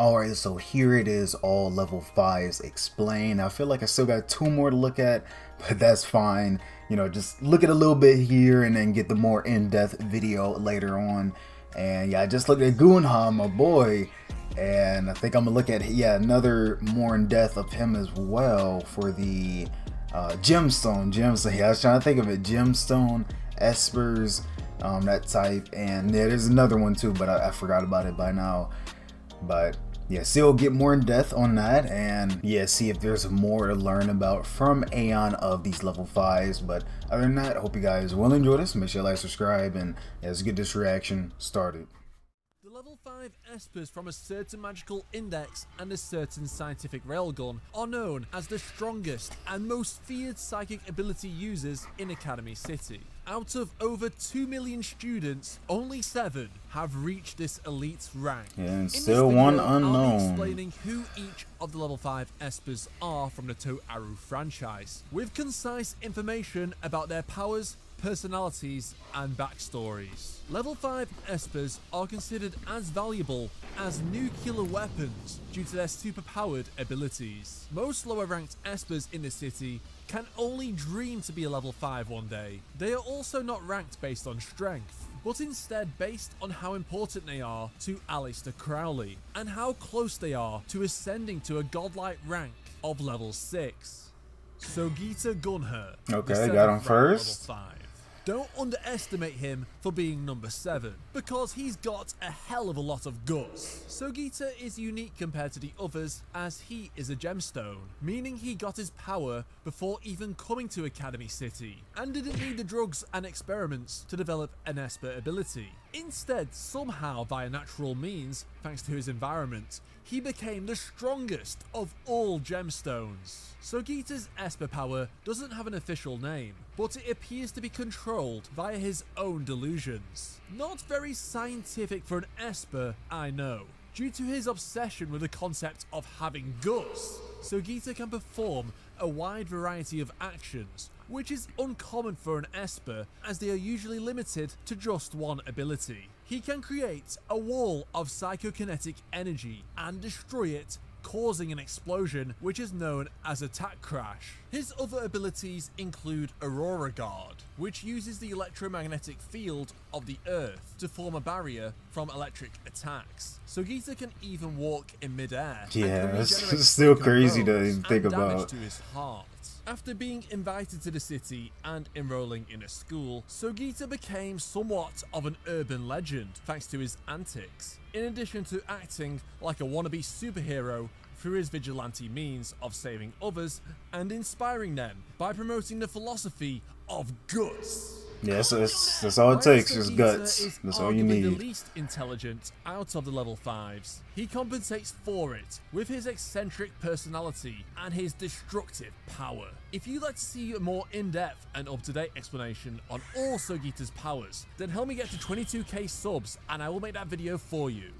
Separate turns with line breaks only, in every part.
Alright, so here it is, all level 5s explained. I feel like I still got 2 more to look at, but that's fine. You know, just look at a little bit here and then get the more in-depth video later on. And yeah, I just looked at Gunha, my boy, and I think I'm gonna look at, yeah, another more in-depth of him as well for the gemstone. Yeah, I was trying to think of it, gemstone, Espers, that type, and yeah, there's another one too, but I forgot about it by now. But yeah, still get more in depth on that, and yeah, see if there's more to learn about from Aeon of these level 5s. But other than that, I hope you guys will enjoy this. Make sure you like, subscribe, and yeah, let's get this reaction started.
The level 5 Espers from a certain magical index and a certain scientific railgun are known as the strongest and most feared psychic ability users in Academy City. Out of over 2 million students, only 7 have reached this elite rank.
And still one unknown.
I'll be explaining who each of the level 5 Espers are from the Toaru franchise, with concise information about their powers, personalities and backstories. Level 5 Espers are considered as valuable as nuclear weapons due to their superpowered abilities. Most lower ranked Espers in the city can only dream to be a level 5 one day. They are also not ranked based on strength, but instead based on how important they are to Aleister Crowley and how close they are to ascending to a godlike rank of level 6. Sogita Gunha.
Okay, got him first.
Level 5. Don't underestimate him for being number 7, because he's got a hell of a lot of guts. Sogita is unique compared to the others as he is a gemstone, meaning he got his power before even coming to Academy City, and didn't need the drugs and experiments to develop an Esper ability. Instead, somehow via natural means, thanks to his environment, he became the strongest of all gemstones. Sogita's Esper power doesn't have an official name, but it appears to be controlled via his own delusions. Not very scientific for an Esper, I know. Due to his obsession with the concept of having guts, Sogita can perform a wide variety of actions, which is uncommon for an Esper as they are usually limited to just one ability. He can create a wall of psychokinetic energy and destroy it, causing an explosion which is known as Attack Crash. His other abilities include Aurora Guard, which uses the electromagnetic field of the Earth to form a barrier from electric attacks. Sogita can even walk in midair.
Yeah, it's still crazy to think about.
To his heart. After being invited to the city and enrolling in a school, Sogita became somewhat of an urban legend thanks to his antics, in addition to acting like a wannabe superhero through his vigilante means of saving others and inspiring them by promoting the philosophy of guts.
Yes, that's all it takes, is guts. That's all you need.
The least intelligent out of the level 5s, he compensates for it with his eccentric personality and his destructive power. If you'd like to see a more in-depth and up-to-date explanation on all Sogita's powers, then help me get to 22k subs and I will make that video for you.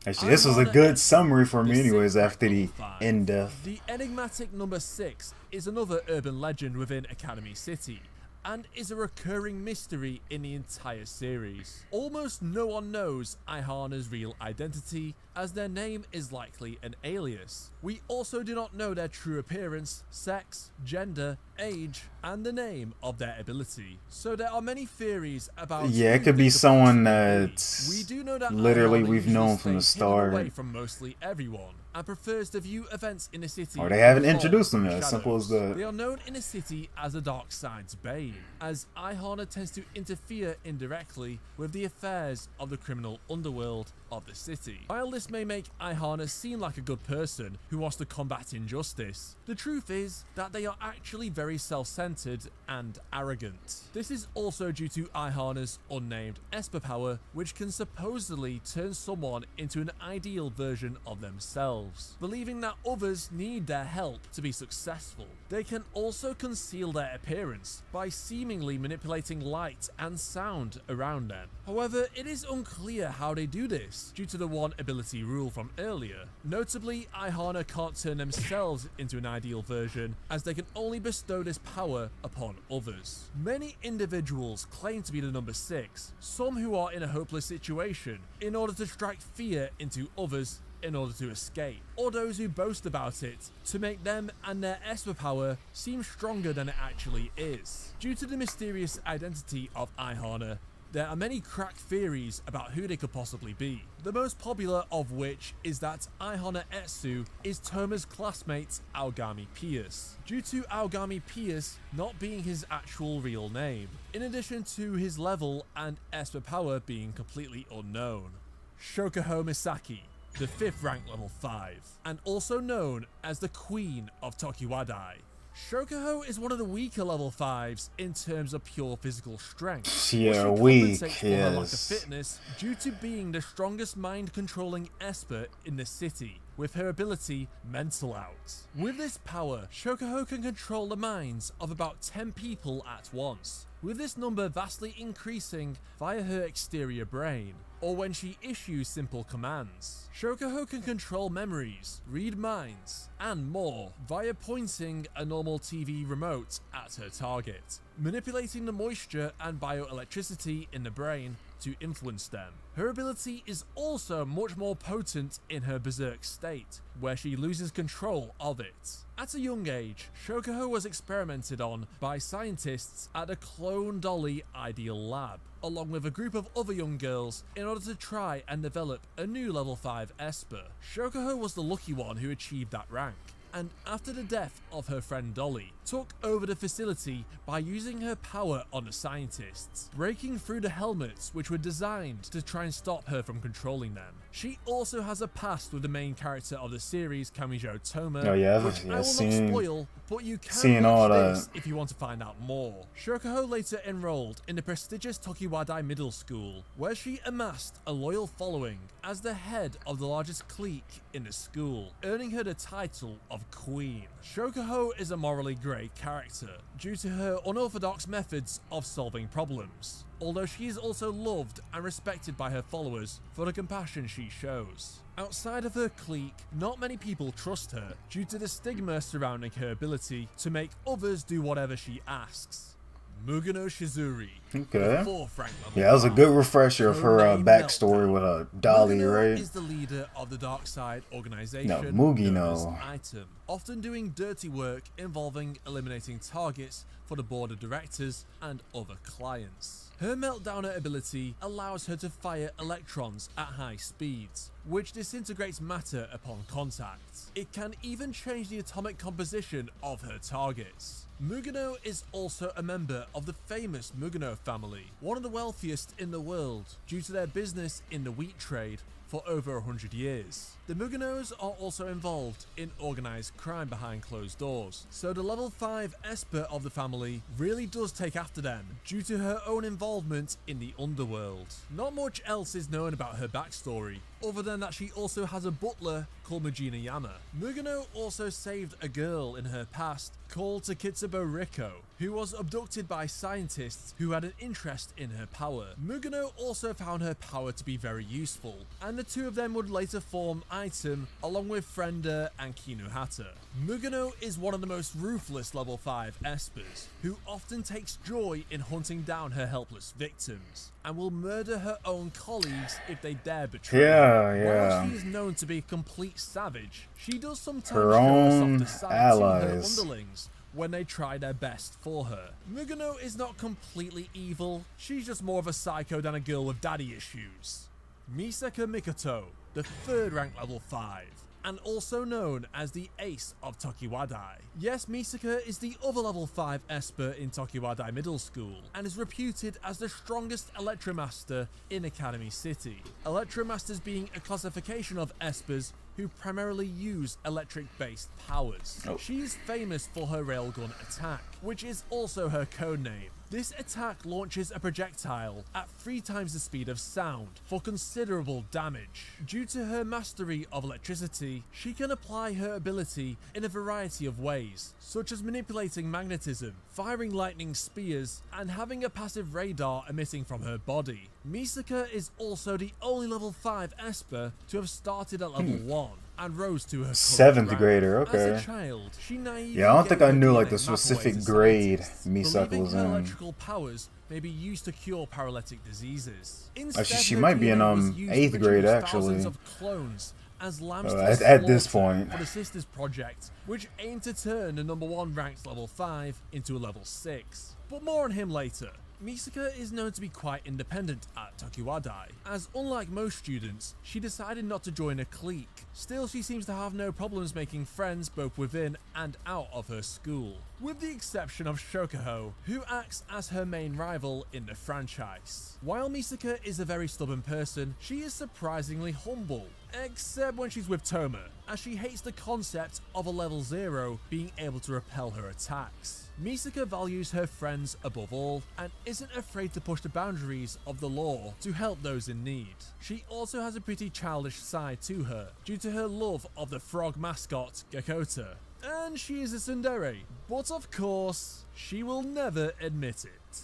Actually, this was a good summary for me anyways after the in-depth.
The enigmatic number 6 is another urban legend within Academy City, and is a recurring mystery in the entire series. Almost no one knows Aihana's real identity, as their name is likely an alias. We also do not know their true appearance, sex, gender, age, and the name of their ability. So there are many theories about.
Yeah, it could be someone that
we do know that
literally
Aihana
we've known from the start,
away from mostly everyone, and prefers to view events in the city.
Or they haven't introduced them yet. Simple as that.
They are known in the city as the Dark Side's Bane, as Aihana tends to interfere indirectly with the affairs of the criminal underworld of the city. While this may make Aihana seem like a good person who wants to combat injustice, the truth is that they are actually very self-centered and arrogant. This is also due to Aihana's unnamed Esper power, which can supposedly turn someone into an ideal version of themselves, believing that others need their help to be successful. They can also conceal their appearance by seemingly manipulating light and sound around them. However, it is unclear how they do this due to the one ability rule from earlier. Notably, Aihana can't turn themselves into an ideal version, as they can only bestow this power upon others. Many individuals claim to be the number 6, some who are in a hopeless situation, in order to strike fear into others in order to escape, or those who boast about it to make them and their Esper power seem stronger than it actually is. Due to the mysterious identity of Aihana, there are many crack theories about who they could possibly be, the most popular of which is that Aihana Etsu is Toma's classmate Aogami Pierce, due to Aogami Pierce not being his actual real name, in addition to his level and Esper power being completely unknown. Shokuho Misaki, the 5th rank level 5, and also known as the Queen of Tokiwadai. Shokuho is one of the weaker level 5s in terms of pure physical strength.
Yeah, weak,
For her lack of
yes.
fitness due to being the strongest mind-controlling Esper in the city, with her ability Mental Out. With this power, Shokuho can control the minds of about 10 people at once, with this number vastly increasing via her exterior brain, or when she issues simple commands. Shokuho can control memories, read minds, and more via pointing a normal TV remote at her target, manipulating the moisture and bioelectricity in the brain to influence them. Her ability is also much more potent in her berserk state, where she loses control of it. At a young age, Shokuho was experimented on by scientists at the Clone Dolly Ideal Lab, along with a group of other young girls in order to try and develop a new level 5 Esper. Shokuho was the lucky one who achieved that rank, and after the death of her friend Dolly, took over the facility by using her power on the scientists, breaking through the helmets which were designed to try and stop her from controlling them. She also has a past with the main character of the series, Kamijo Toma,
Oh, yeah,
which I will not spoil, but you can
seeing all
watch this
that.
if you want to find out more. Shokuho later enrolled in the prestigious Tokiwadai Middle School, where she amassed a loyal following as the head of the largest clique in the school, earning her the title of Queen. Shokuho is a morally grey character due to her unorthodox methods of solving problems, although she is also loved and respected by her followers for the compassion she shows. Outside of her clique, not many people trust her due to the stigma surrounding her ability to make others do whatever she asks. Mugano Shizuri,
Okay.
the 4th rank level.
Yeah, that was a good refresher of her
Homemade
backstory
meltdown.
with Dolly,
Mugano
right?
is the leader of the Dark Side organization
No, Mugi,
known as
no.
Item, often doing dirty work involving eliminating targets for the board of directors and other clients. Her Meltdowner ability allows her to fire electrons at high speeds, which disintegrates matter upon contact. It can even change the atomic composition of her targets. Mugano is also a member of the famous Mugano family, one of the wealthiest in the world due to their business in the wheat trade for over 100 years. The Muganos are also involved in organized crime behind closed doors, so the level 5 Esper of the family really does take after them due to her own involvement in the underworld. Not much else is known about her backstory, other than that she also has a butler called Majina Yama. Mugano also saved a girl in her past called Takitsubo Riko, who was abducted by scientists who had an interest in her power. Mugano also found her power to be very useful, and the two of them would later form Item along with Frenda and Kinuhata. Mugano is one of the most ruthless level 5 Espers, who often takes joy in hunting down her helpless victims, and will murder her own colleagues if they dare betray her.
Yeah.
While she is known to be a complete savage, she does sometimes
Her
show a
own
softer side to her
allies.
underlings when they try their best for her. Mugano is not completely evil, she's just more of a psycho than a girl with daddy issues. Misaka Mikoto, the 3rd rank level 5, and also known as the Ace of Tokiwadai. Yes, Misaka is the other level 5 Esper in Tokiwadai Middle School, and is reputed as the strongest Electromaster in Academy City. Electromasters being a classification of Espers who primarily use electric-based powers.
Oh.
She is famous for her Railgun attack, which is also her codename. This attack launches a projectile at 3 times the speed of sound for considerable damage. Due to her mastery of electricity, she can apply her ability in a variety of ways, such as manipulating magnetism, firing lightning spears, and having a passive radar emitting from her body. Misaka is also the only level 5 Esper to have started at level 1. And rose to her current
7th
rank.
grader, okay.
As a child, she naively
Yeah, I don't think I
gave her
knew like
DNA
the
map away
specific
to
grade
scientists,
Misaka
believing
was
her
in.
electrical powers may be used to cure paralytic diseases. Instead,
Actually, she
her
might be in
DNA was used to
8th grade
produce
actually.
thousands of clones as lambs
at this point.
for the Sisters Project, which aimed to turn the #1 ranked level 5 into a level 6. But more on him later. Misaka is known to be quite independent at Tokiwadai, as unlike most students, she decided not to join a clique. Still, she seems to have no problems making friends both within and out of her school, with the exception of Shokuho, who acts as her main rival in the franchise. While Misaka is a very stubborn person, she is surprisingly humble, except when she's with Toma, as she hates the concept of a level 0 being able to repel her attacks. Misaka values her friends above all and isn't afraid to push the boundaries of the law to help those in need. She also has a pretty childish side to her due to her love of the frog mascot Gekota, and she is a tsundere, but of course, she will never admit it.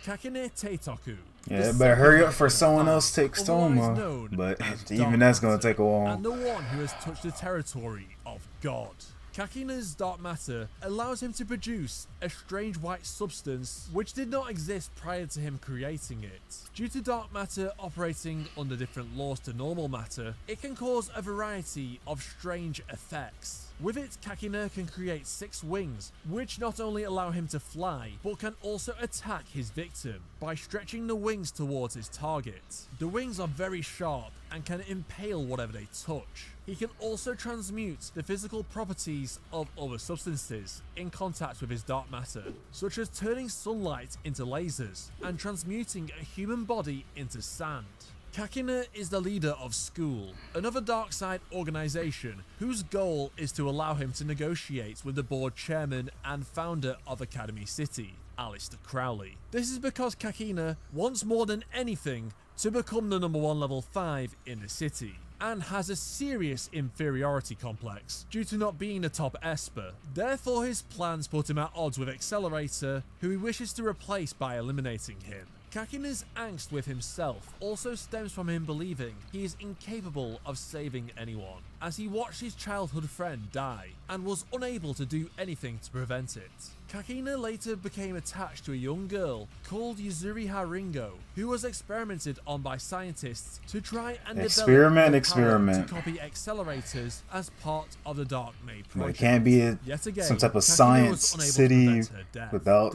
Kakine Teitoku.
Yeah, better hurry up for someone else takes Toma, but even that's gonna take a while.
And the one who has touched the territory of God. Kakine's dark matter allows him to produce a strange white substance which did not exist prior to him creating it. Due to dark matter operating under different laws to normal matter, it can cause a variety of strange effects. With it, Kakine can create 6 wings, which not only allow him to fly, but can also attack his victim by stretching the wings towards his target. The wings are very sharp and can impale whatever they touch. He can also transmute the physical properties of other substances in contact with his dark matter, such as turning sunlight into lasers and transmuting a human body into sand. Kakine is the leader of School, another dark side organization whose goal is to allow him to negotiate with the board chairman and founder of Academy City, Aleister Crowley. This is because Kakine wants more than anything to become the #1 level 5 in the city, and has a serious inferiority complex due to not being the top Esper. Therefore, his plans put him at odds with Accelerator, who he wishes to replace by eliminating him. Kakine's angst with himself also stems from him believing he is incapable of saving anyone, as he watched his childhood friend die and was unable to do anything to prevent it. Kakine later became attached to a young girl called Yuzuri Haringo, who was experimented on by scientists to try and develop the power to copy accelerators as part of the Dark Maid project.
It can't be some type of science city without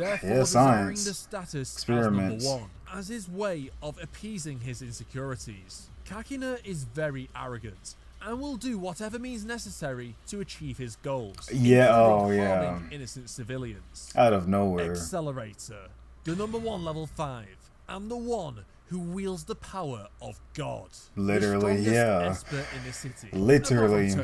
science
the status
experiments.
As #1 as his way of appeasing his insecurities. Kakine is very arrogant and will do whatever means necessary to achieve his goals. Harming innocent civilians.
Out of nowhere.
Accelerator, the #1 level 5, and the one who wields the power of God.
Literally,
the
yeah.
Esper in the city.
Literally.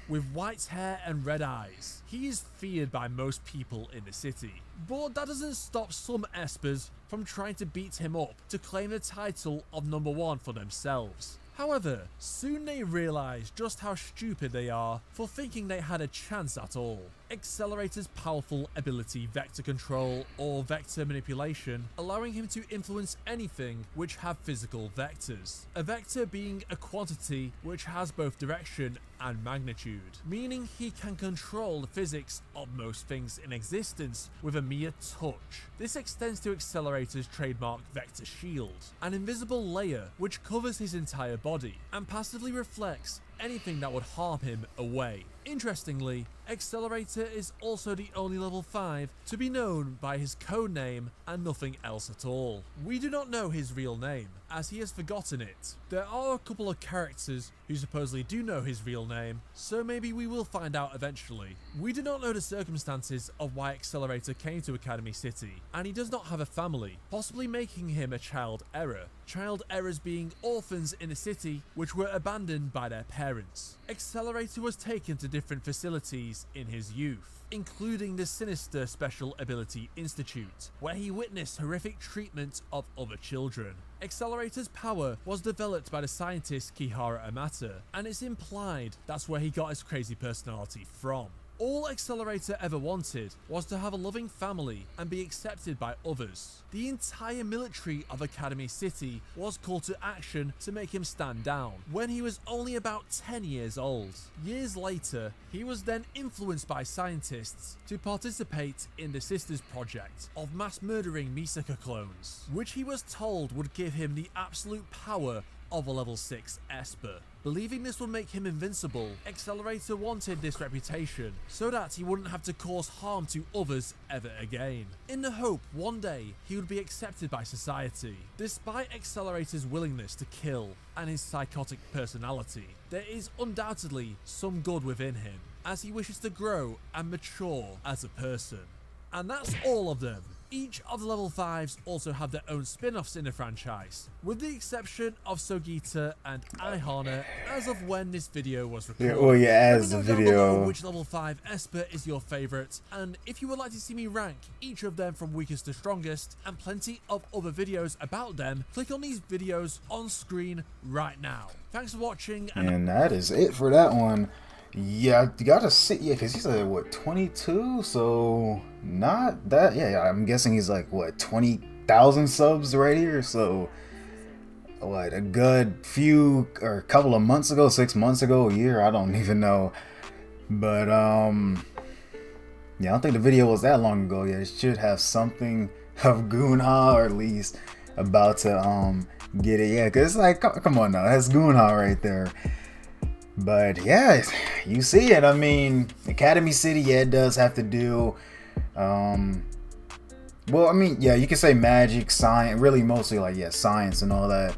With white hair and red eyes, he is feared by most people in the city. But that doesn't stop some Espers from trying to beat him up to claim the title of #1 for themselves. However, soon they realize just how stupid they are for thinking they had a chance at all. Accelerator's powerful ability Vector Control or Vector Manipulation, allowing him to influence anything which have physical vectors. A vector being a quantity which has both direction and magnitude, meaning he can control the physics of most things in existence with a mere touch. This extends to Accelerator's trademark Vector Shield, an invisible layer which covers his entire body and passively reflects anything that would harm him away. Interestingly, Accelerator is also the only level 5 to be known by his code name and nothing else at all. We do not know his real name, as he has forgotten it. There are a couple of characters who supposedly do know his real name, so maybe we will find out eventually. We do not know the circumstances of why Accelerator came to Academy City, and he does not have a family, possibly making him a child error. Child errors being orphans in the city which were abandoned by their parents. Accelerator was taken to different facilities in his youth, including the Sinister Special Ability Institute, where he witnessed horrific treatment of other children. Accelerator's power was developed by the scientist Kihara Amata, and it's implied that's where he got his crazy personality from. All Accelerator ever wanted was to have a loving family and be accepted by others. The entire military of Academy City was called to action to make him stand down when he was only about 10 years old. Years later, he was then influenced by scientists to participate in the Sisters Project of mass murdering Misaka clones, which he was told would give him the absolute power of a level 6 Esper. Believing this would make him invincible, Accelerator wanted this reputation so that he wouldn't have to cause harm to others ever again, in the hope one day he would be accepted by society. Despite Accelerator's willingness to kill and his psychotic personality, there is undoubtedly some good within him, as he wishes to grow and mature as a person. And that's all of them. Each of the level 5s also have their own spin-offs in the franchise, with the exception of Sogita and Aihana as of when this video was recorded.
As the
Let me know down below
video.
which level 5 Esper is your favourite, and if you would like to see me rank each of them from weakest to strongest, and plenty of other videos about them, click on these videos on screen right now. Thanks for watching,
And that is it for that one. Yeah, you gotta see, yeah, because he's like, what, 22? So, not that, yeah, I'm guessing he's like, what, 20,000 subs right here? So, what, a good few, or a couple of months ago, 6 months ago, a year, I don't even know. But, yeah, I don't think the video was that long ago. Yeah, it should have something of Gunha, or at least about to, get it. Yeah, because it's like, come on now, that's Gunha right there. But yeah, you see it. I mean, Academy City, yeah, it does have to do, well, I mean, yeah, you can say magic, science, really mostly like, yeah, science and all that.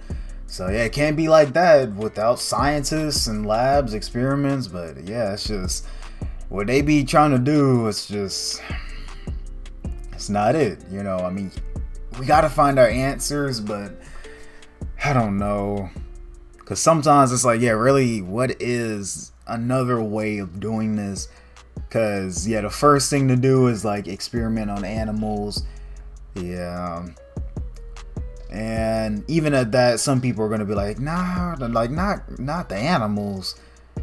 So yeah, it can't be like that without scientists and labs, experiments. But yeah, it's just what they be trying to do. It's just, it's not it, you know. I mean, we gotta find our answers, but I don't know. Because sometimes it's like, yeah, really, what is another way of doing this? Because, yeah, the first thing to do is, like, experiment on animals. Yeah. And even at that, some people are going to be like, nah, like, not the animals.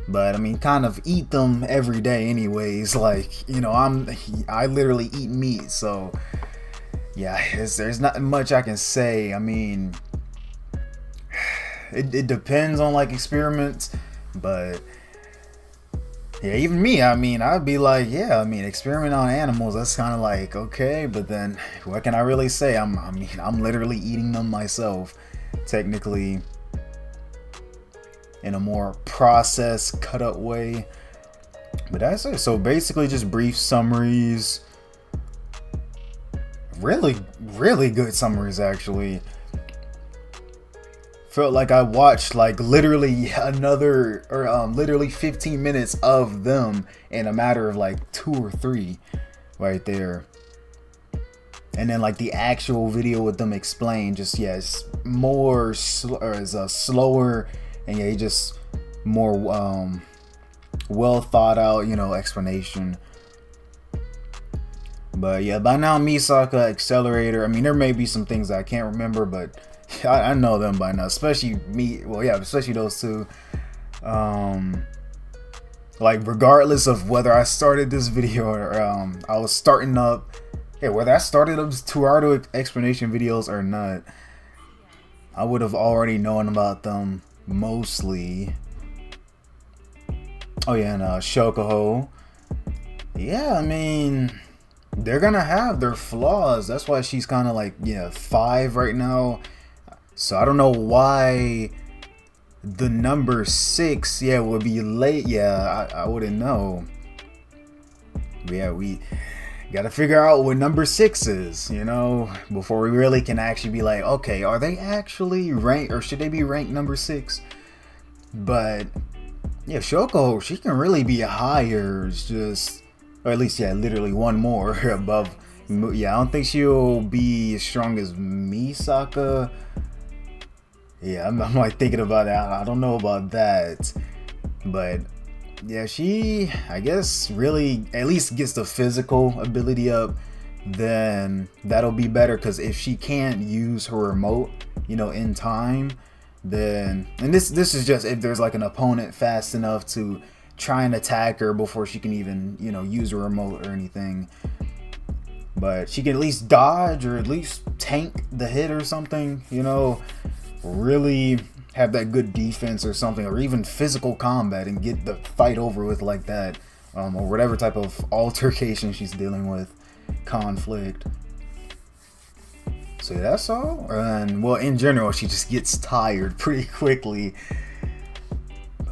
But, I mean, kind of eat them every day anyways. Like, you know, I literally eat meat. So, yeah, there's not much I can say. I mean, it depends on like experiments, but yeah, even me, I mean, I'd be like, yeah, I mean, experiment on animals, that's kind of like, okay, but then what can I really say? I'm literally eating them myself, technically, in a more processed, cut up way. But that's it. So basically just brief summaries, really good summaries actually. Felt like I watched like literally another, or literally 15 minutes of them in a matter of like 2 or 3 right there. And then like the actual video with them explain, just, yes, more slower, and yeah, just more well thought out, you know, explanation. But yeah, by now Misaka, Accelerator, I mean, there may be some things that I can't remember, but I know them by now, especially me. Well, yeah, especially those two. Like, regardless of whether I started this video or I was starting up, yeah, whether I started up Toaru explanation videos or not, I would have already known about them mostly. Oh yeah, and Shokuho. Yeah, I mean, they're gonna have their flaws. That's why she's kind of like, yeah, 5 right now. So I don't know why the number 6, yeah, would be late. Yeah, I wouldn't know. But yeah, we gotta figure out what number 6 is, you know, before we really can actually be like, okay, are they actually ranked, or should they be ranked number 6? But yeah, Shoko, she can really be higher. It's just, or at least, yeah, literally one more above. Yeah, I don't think she'll be as strong as Misaka. Yeah, I'm like thinking about that. I don't know about that, but yeah, she, I guess, really at least gets the physical ability up. Then that'll be better, because if she can't use her remote, you know, in time, then, and this is just if there's like an opponent fast enough to try and attack her before she can even, you know, use a remote or anything. But she can at least dodge, or at least tank the hit or something, you know, really have that good defense or something, or even physical combat and get the fight over with like that, or whatever type of altercation she's dealing with, conflict. So that's all. And well, in general, she just gets tired pretty quickly.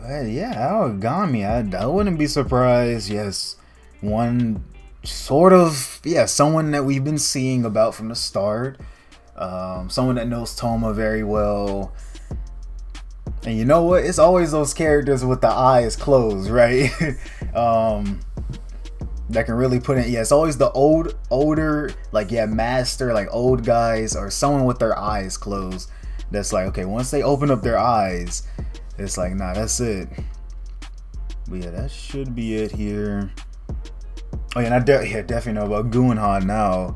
Yeah, origami. I wouldn't be surprised. Yes, one sort of, yeah, someone that we've been seeing about from the start. Someone that knows Toma very well. And you know what? It's always those characters with the eyes closed, right? That can really put in. Yeah, it's always the older, like, yeah, master, like old guys or someone with their eyes closed. That's like, okay, once they open up their eyes, it's like, nah, that's it. But yeah, that should be it here. Oh yeah, and I definitely know about Guinhan now.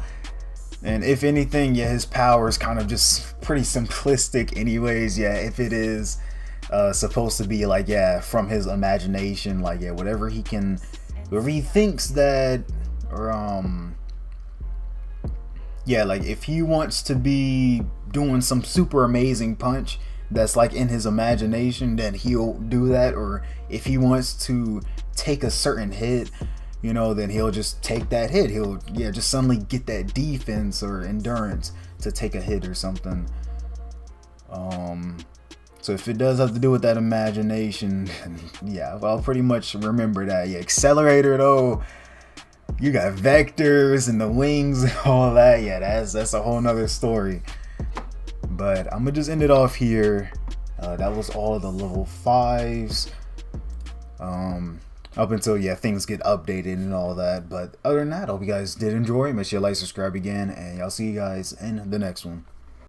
And if anything, yeah, his power is kind of just pretty simplistic anyways. Yeah, if it is supposed to be like, yeah, from his imagination, like, yeah, whatever he thinks that, or yeah, like if he wants to be doing some super amazing punch that's like in his imagination, then he'll do that. Or if he wants to take a certain hit, you know, then he'll just take that hit. He'll, yeah, just suddenly get that defense or endurance to take a hit or something. So if it does have to do with that imagination, yeah, I'll pretty much remember that. Yeah, accelerator though, you got vectors and the wings and all that. Yeah, that's a whole nother story. But I'm gonna just end it off here. That was all the level 5s. Up until, yeah, things get updated and all that. But other than that, I hope you guys did enjoy. Make sure you like, subscribe again, and I'll see you guys in the next one.